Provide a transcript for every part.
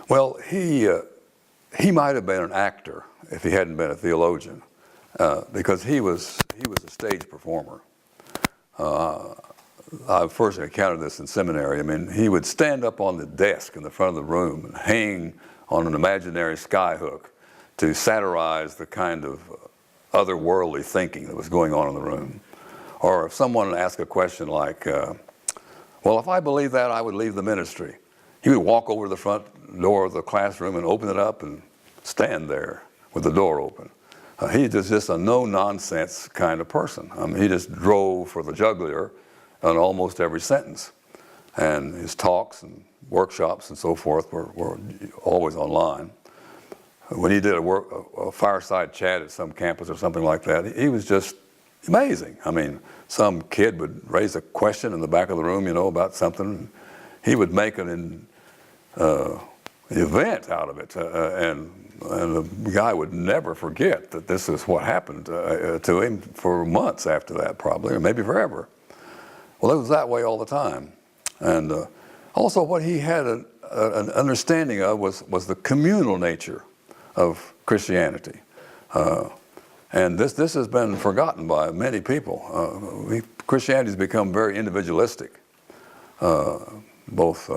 Well, he might have been an actor if he hadn't been a theologian, because he was a stage performer. I first encountered this in seminary. I mean, he would stand up on the desk in the front of the room and hang on an imaginary skyhook to satirize the kind of otherworldly thinking that was going on in the room. Or if someone asked a question like, well, if I believed that, I would leave the ministry. He would walk over to the front door of the classroom and open it up and stand there with the door open. He was just a no-nonsense kind of person. I mean, he just drove for the jugular on almost every sentence. And his talks and workshops and so forth were always online. When he did a fireside chat at some campus or something like that, he was just amazing. I mean, some kid would raise a question in the back of the room, about something. He would make an event out of it, and the guy would never forget that this is what happened to him for months after that, probably, or maybe forever. Well, it was that way all the time. And also what he had an understanding of was the communal nature of Christianity. And this has been forgotten by many people. Christianity has become very individualistic, both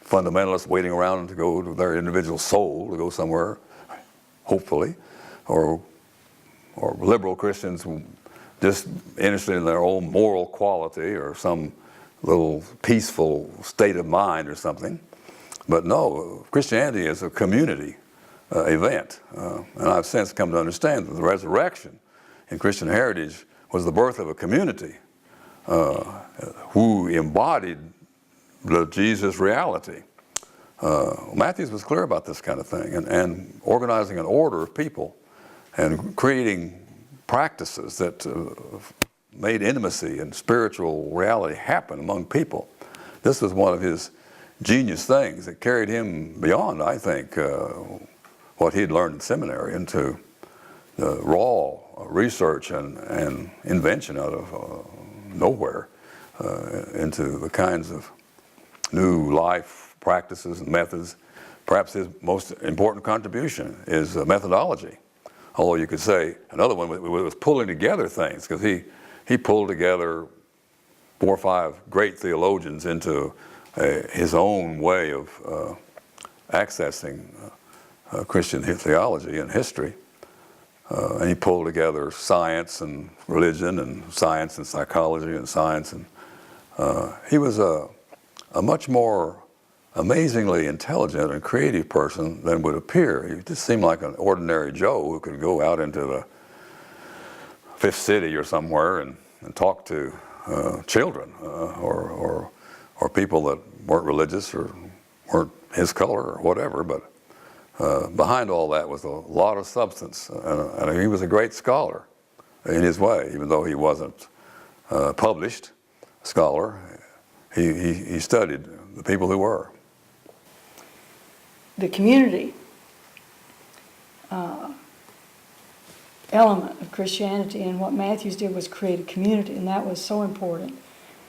fundamentalists waiting around to go to their individual soul, to go somewhere, hopefully, or liberal Christians just interested in their own moral quality or some little peaceful state of mind or something. But no, Christianity is a community event. And I've since come to understand that the resurrection in Christian heritage was the birth of a community who embodied the Jesus reality. Mathews was clear about this kind of thing, and organizing an order of people and creating practices that made intimacy and spiritual reality happen among people. This was one of his genius things that carried him beyond, I think, what he'd learned in seminary into the raw research and invention out of nowhere into the kinds of new life practices and methods. Perhaps his most important contribution is methodology. Although you could say another one was pulling together things, because he pulled together 4 or 5 great theologians into his own way of accessing Christian theology and history. And he pulled together science and religion and science and psychology and science. And he was a much more amazingly intelligent and creative person than would appear. He just seemed like an ordinary Joe who could go out into the Fifth City or somewhere and talk to children or people that weren't religious or weren't his color or whatever. But behind all that was a lot of substance, and he was a great scholar in his way, even though he wasn't a published scholar. He studied the people who were. The community element of Christianity, and what Mathews did was create a community, and that was so important.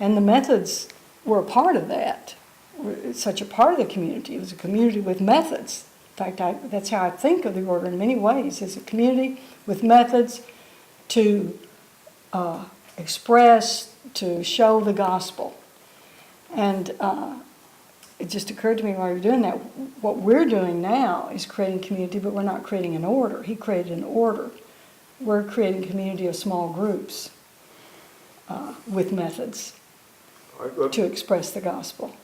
And the methods were a part of that. It's such a part of the community. It was a community with methods. In fact, that's how I think of the order in many ways. It's a community with methods to express, to show the gospel. And it just occurred to me while you were doing that, what we're doing now is creating community, but we're not creating an order. He created an order. We're creating a community of small groups with methods to express the gospel.